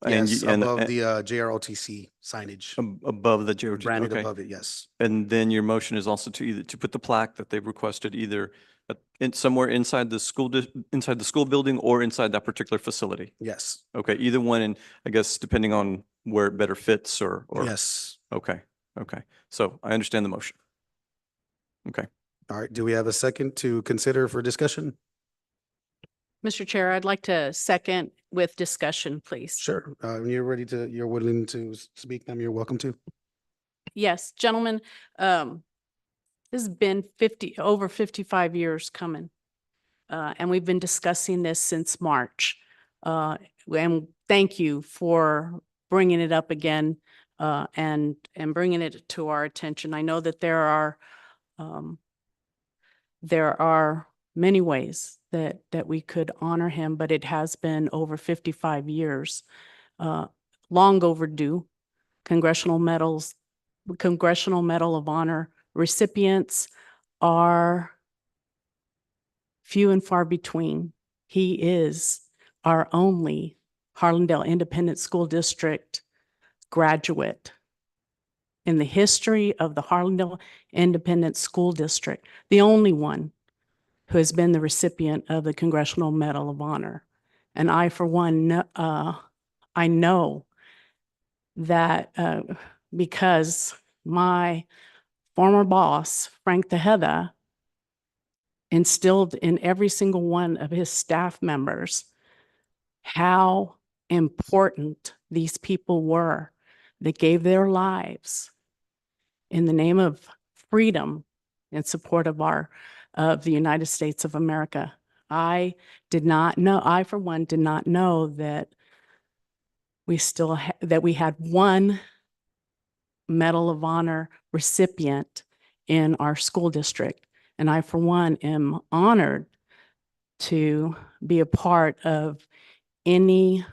S16: and
S3: Yes,
S16: you- and-
S3: above
S16: and-
S3: the JROTC signage,
S16: Above the JRT,
S3: branded
S16: okay.
S3: above it, yes.
S16: And then your motion is also to put the plaque that they've requested either somewhere inside the inside the school building or inside that particular facility.
S3: Yes,
S16: Okay, either one, and I guess depending on where it better fits or.
S3: yes.
S16: Okay, okay. So I understand the motion. Okay.
S3: All right, do we have a second to consider for discussion?
S11: Mr. Chair, I'd like to second with discussion, please.
S3: Sure, you're willing to speak, ma'am, you're welcome to.
S11: Yes, gentlemen, this has been over 55 years coming. And we've been discussing this since March. And thank you for bringing it up again, and bringing it to our attention. I know that there are many ways that we could honor him, but it has been over 55 years, long overdue. Congressional Medal of Honor recipients are few and far between. He is our only Harlandale Independent School District graduate in the history of the Harlandale Independent School District, the only one who has been the recipient of the Congressional Medal of Honor. And I, for one, I know that because my former boss, Frank Tejeda, instilled in every single one of his staff members how important these people were that gave their lives in the name of freedom in support of the United States of America. I, for one, did not know that we had one Medal of Honor recipient in our school district. And I, for one, am honored to be a part of any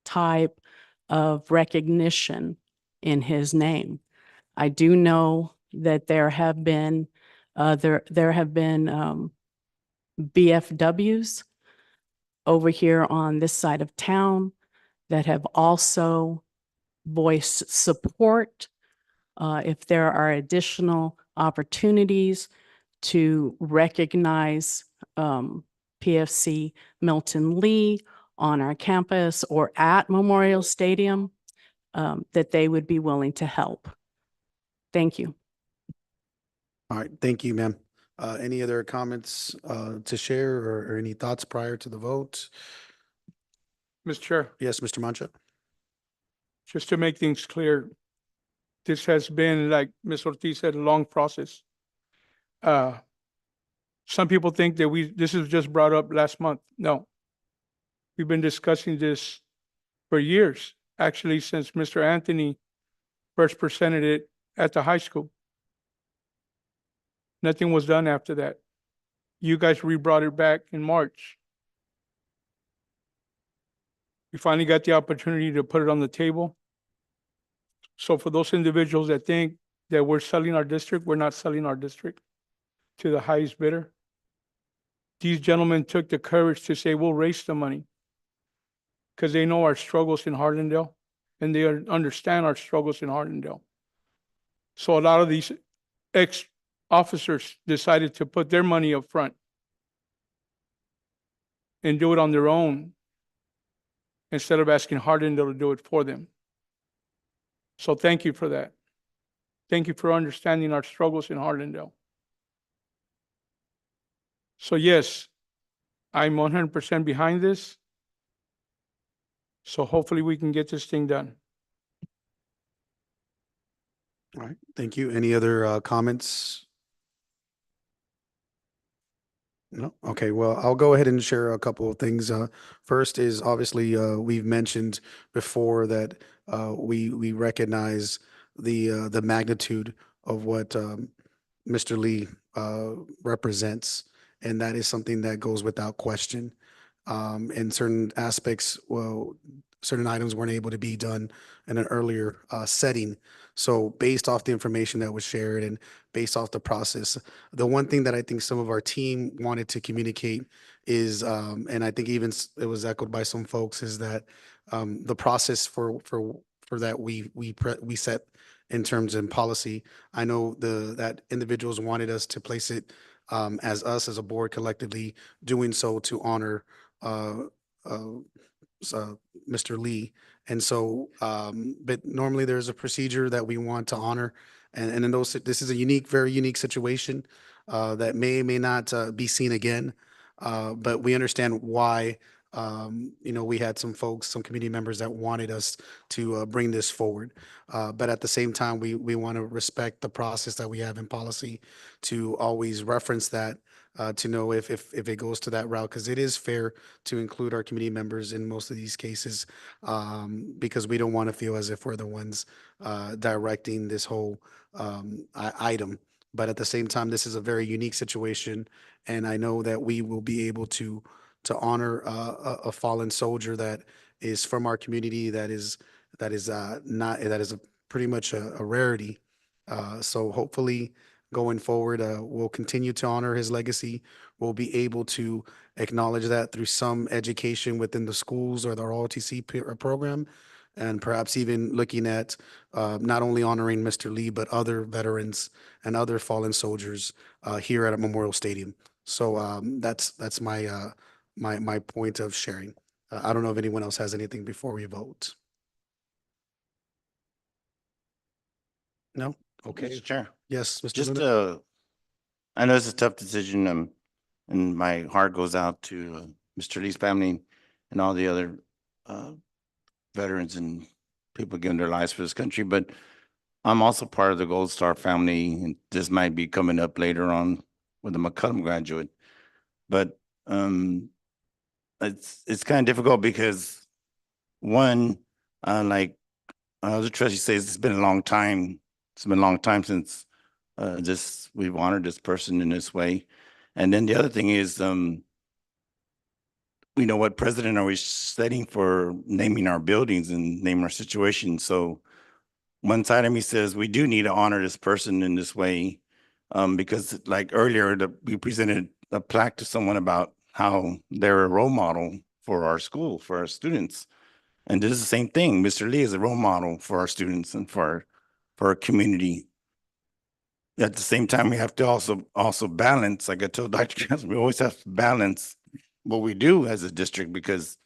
S11: type of recognition in his name. I do know that there have been BFWs over here on this side of town that have also voiced support. If there are additional opportunities to recognize PFC Milton Lee on our campus or at Memorial Stadium, that they would be willing to help. Thank you.
S3: All right, thank you, ma'am. Any other comments to share or any thoughts prior to the vote?
S18: Mr. Chair,
S3: Yes, Mr. Mancha?
S18: just to make things clear, this has been, like Ms. Ortiz said, a long process. Some people think that this was just brought up last month. No. We've been discussing this for years, actually, since Mr. Anthony first presented it at the high school. Nothing was done after that. You guys re-brought it back in March. We finally got the opportunity to put it on the table. So for those individuals that think that we're selling our district, we're not selling our district to the highest bidder. These gentlemen took the courage to say, we'll raise the money because they know our struggles in Hardendale and they understand our struggles in Hardendale. So a lot of these ex-officers decided to put their money up front and do it on their own instead of asking Hardendale to do it for them. So thank you for that. Thank you for understanding our struggles in Hardendale. So yes, I'm 100% behind this. So hopefully we can get this thing done.
S3: All right, thank you. Any other comments? No? Okay, well, I'll go ahead and share a couple of things. First is obviously, we've mentioned before that we recognize the magnitude of what Mr. Lee represents, and that is something that goes without question. In certain aspects, well, certain items weren't able to be done in an earlier setting. So based off the information that was shared and based off the process, the one thing that I think some of our team wanted to communicate is, and I think even it was echoed by some folks, is that the process for that we set in terms of policy. I know that individuals wanted us to place it as us as a board collectively doing so to honor Mr. Lee. And so, but normally there's a procedure that we want to honor. And in those, this is a unique, very unique situation that may not be seen again. But we understand why, we had some folks, some community members that wanted us to bring this forward. But at the same time, we want to respect the process that we have in policy to always reference that to know if it goes to that route, because it is fair to include our community members in most of these cases, because we don't want to feel as if we're the ones directing this whole item. But at the same time, this is a very unique situation, and I know that we will be able to honor a fallen soldier that is from our community, that is pretty much a rarity. So hopefully, going forward, we'll continue to honor his legacy. We'll be able to acknowledge that through some education within the schools or the ROTC program, and perhaps even looking at not only honoring Mr. Lee, but other veterans and other fallen soldiers here at Memorial Stadium. So that's my point of sharing. I don't know if anyone else has anything before we vote. No? Okay.
S19: Mr. Chair.
S3: Yes, Mr.
S19: Just,
S3: Luna?
S19: I know it's a tough decision, and my heart goes out to Mr. Lee's family and all the other veterans and people giving their lives for this country, but I'm also part of the Gold Star family, and this might be coming up later on with a McCullum graduate. But it's kind of difficult because one, like the trustee says, it's been a long time. It's been a long time since we've honored this person in this way. And then the other thing is, we know what precedent are we setting for naming our buildings and naming our situation. So one side of me says we do need to honor this person in this way, because like earlier, we presented a plaque to someone about how they're a role model for our school, for our students. And this is the same thing. Mr. Lee is a role model for our students and for our community. At the same time, we have to also balance, like I told Dr. Cass, we always have to balance what we do as a district, because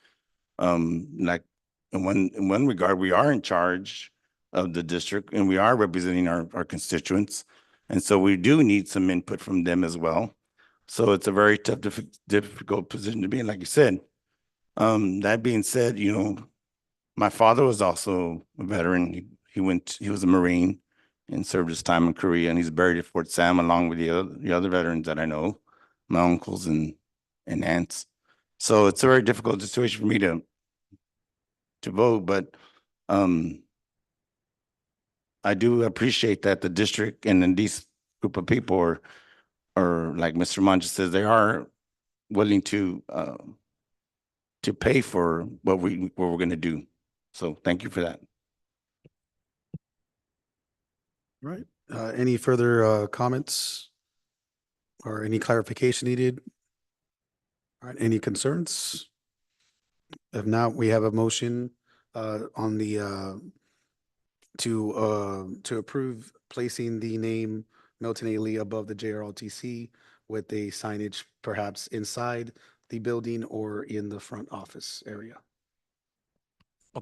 S19: like in one regard, we are in charge of the district and we are representing our constituents. And so we do need some input from them as well. So it's a very tough, difficult position to be in, like you said. That being said, my father was also a veteran. He was a Marine and served his time in Korea, and he's buried at Fort Sam along with the other veterans that I know, my uncles and aunts. So it's a very difficult situation for me to vote, but I do appreciate that the district and then these group of people are like Mr. Mancha says, they are willing to to pay for what we're gonna do. So thank you for that.
S3: Right. Any further comments or any clarification needed? All right, any concerns? If not, we have a motion on the to approve placing the name Milton A. Lee above the JROTC with a signage perhaps inside the building or in the front office area.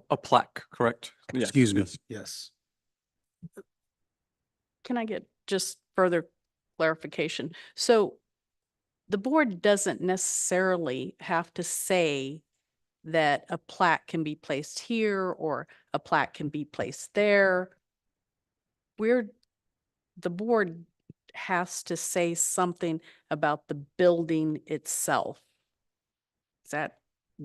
S16: A plaque, correct? Yes,
S3: Excuse me.
S16: yes.
S3: Yes.
S11: Can I get just further clarification? So the board doesn't necessarily have to say that a plaque can be placed here or a plaque can be placed there. The board has to say something about the building itself. Is that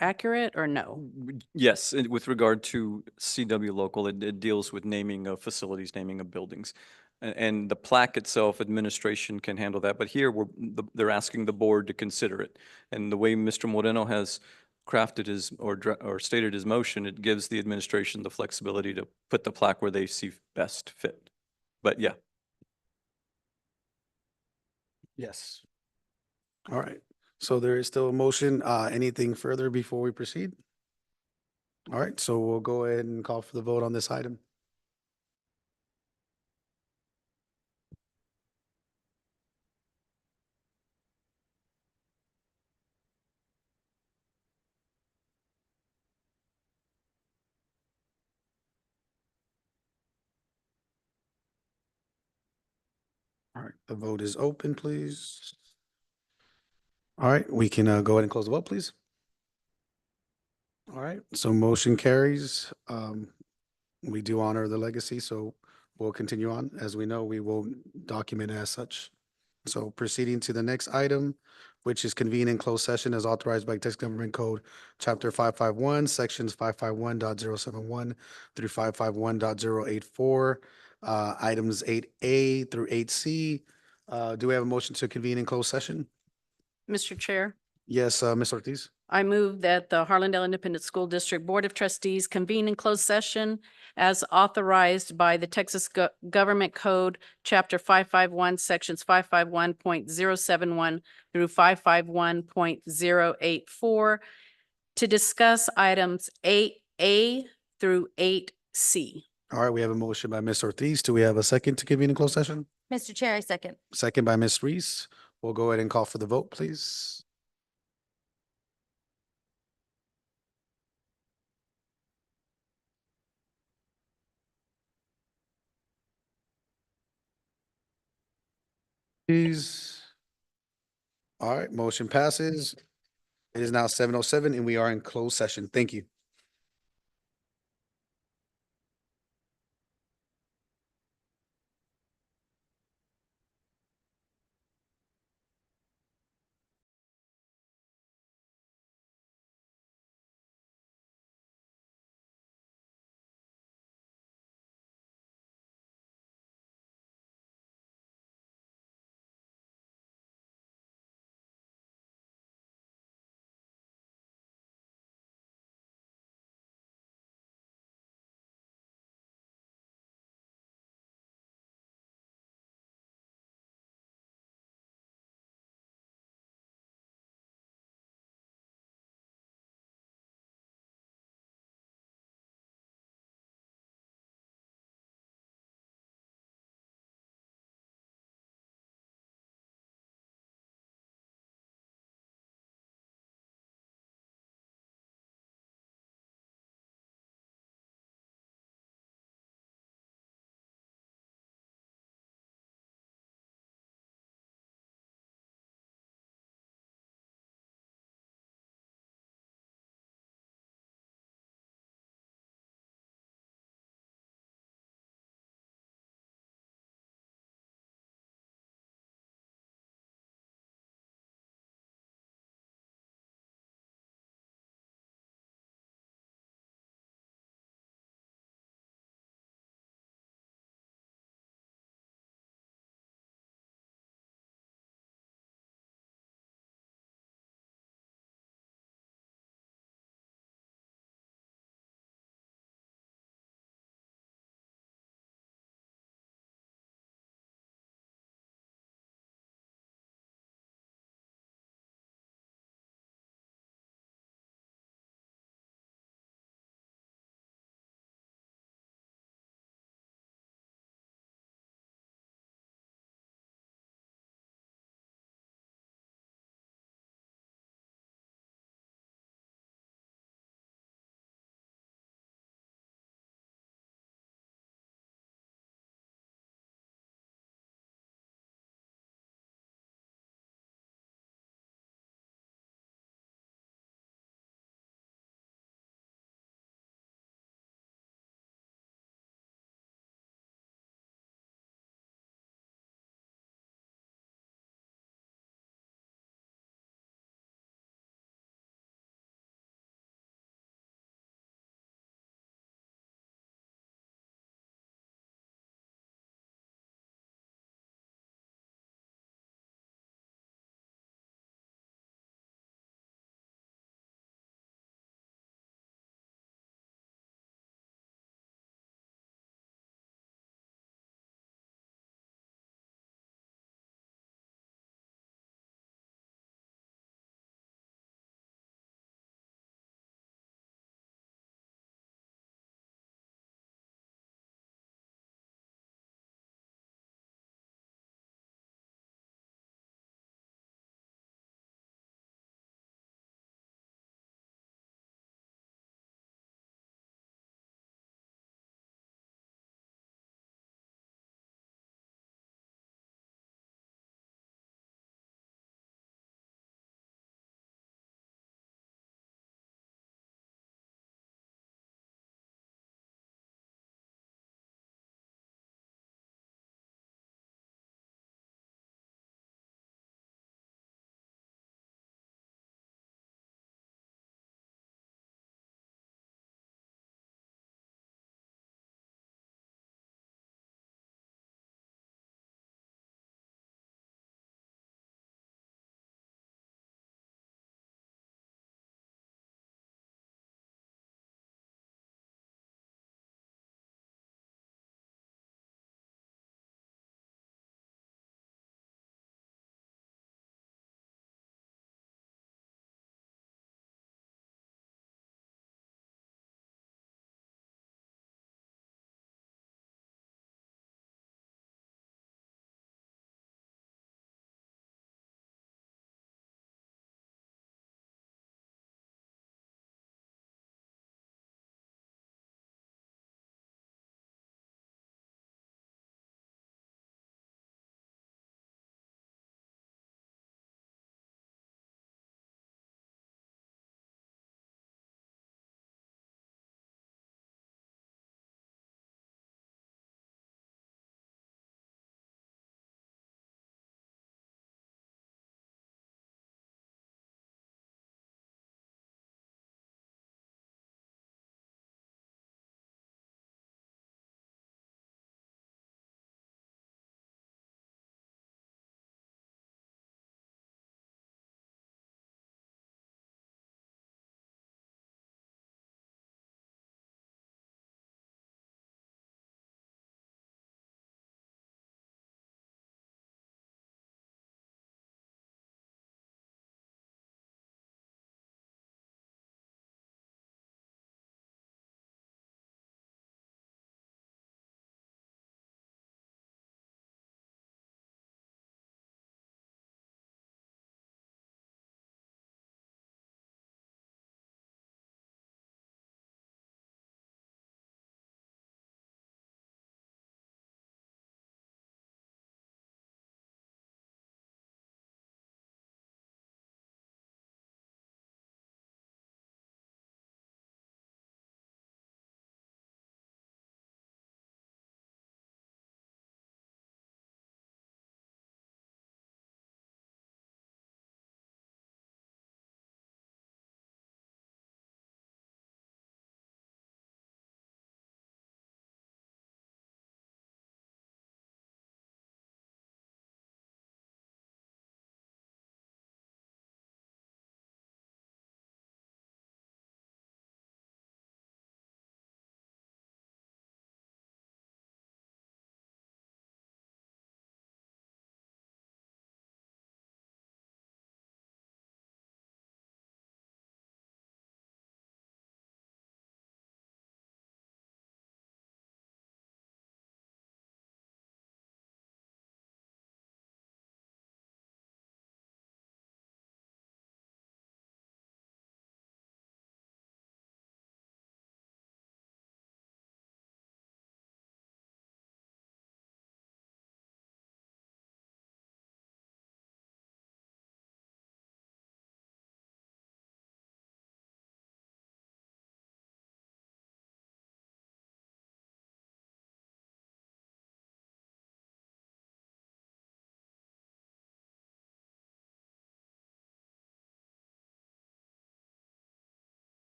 S11: accurate or no?
S16: Yes, and with regard to CW local, it deals with naming of facilities, naming of buildings. And the plaque itself, administration can handle that, but here they're asking the board to consider it. And the way Mr. Moreno has crafted his, or stated his motion, it gives the administration the flexibility to put the plaque where they see best fit. But yeah.
S3: Yes. All right. So there is still a motion. Anything further before we proceed? All right, so we'll go ahead and call for the vote on this item. All right, the vote is open, please. All right, we can go ahead and close the vote, please. All right, so motion carries. We do honor the legacy, so we'll continue on. As we know, we will document as such. So proceeding to the next item, which is convene in closed session as authorized by Texas Government Code, Chapter 551, Sections 551.071 through 551.084, items 8A through 8C. Do we have a motion to convene in closed session?
S11: Mr. Chair,
S3: Yes, Ms. Ortiz.
S11: I move that the Harlandale Independent School District Board of Trustees convene in closed session as authorized by the Texas Government Code, Chapter 551, Sections 551.071 through 551.084 to discuss items 8A through 8C.
S3: All right, we have a motion by Ms. Ortiz. Do we have a second to convene in closed session?
S17: Mr. Chair, I second.
S3: Second by Ms. Reese. We'll go ahead and call for the vote, please. Please. All right, motion passes. It is now 7:07 and we are in closed session. Thank you.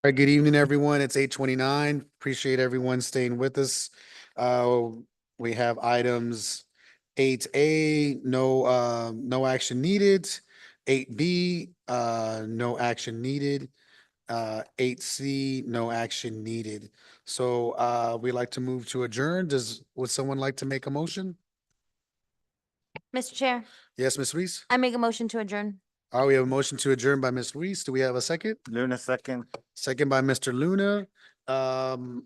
S3: All right, good evening, everyone. It's 8:29. Appreciate everyone staying with us. We have items 8A, no action needed. 8B, no action needed. 8C, no action needed. So we'd like to move to adjourn. Would someone like to make a motion?
S17: Mr. Chair,
S3: Yes, Ms. Reese?
S17: I make a motion to adjourn.
S3: All right, we have a motion to adjourn by Ms. Reese. Do we have a second?
S19: Luna second.
S3: Second by Mr. Luna.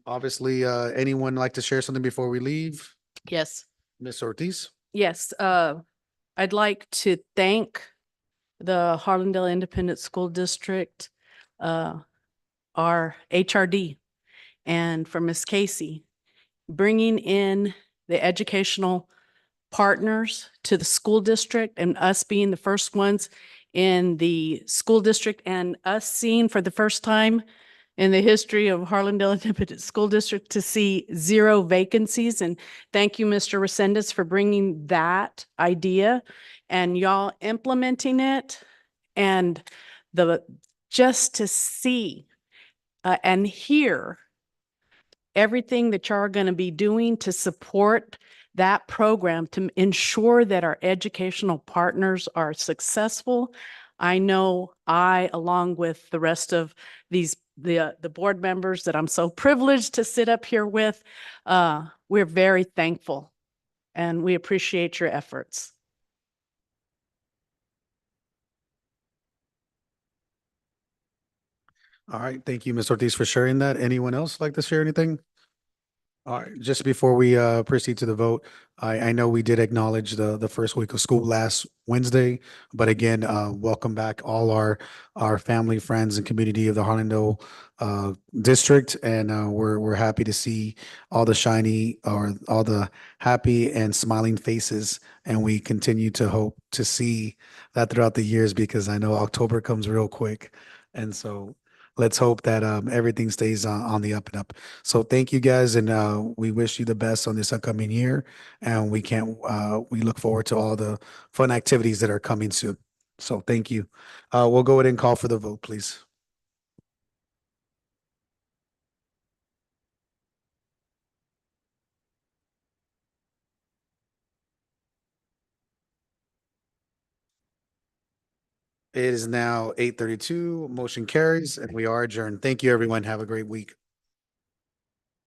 S3: Obviously, anyone like to share something before we leave?
S11: Yes.
S3: Ms. Ortiz?
S11: Yes, I'd like to thank the Harlandale Independent School District, our HRD, and for Ms. Casey, bringing in the educational partners to the school district and us being the first ones in the school district and us seeing for the first time in the history of Harlandale Independent School District to see 0 vacancies. And thank you, Mr. Resendez, for bringing that idea and y'all implementing it. And just to see and hear everything that y'all are going to be doing to support that program to ensure that our educational partners are successful. I know along with the rest of the board members that I'm so privileged to sit up here with, we're very thankful and we appreciate your efforts.
S3: All right, thank you, Ms. Ortiz, for sharing that. Anyone else like to share anything? All right, just before we proceed to the vote, I know we did acknowledge the first week of school last Wednesday, but again, welcome back all our family, friends, and community of the Harlandale district, and we're happy to see all the happy and smiling faces, and we continue to hope to see that throughout the years because I know October comes real quick, and so let's hope that everything stays on the up and up. So thank you guys, and we wish you the best on this upcoming year. And we look forward to all the fun activities that are coming soon. So thank you. We'll go ahead and call for the vote, please. It is now 8:32. Motion carries, and we are adjourned. Thank you, everyone. Have a great week.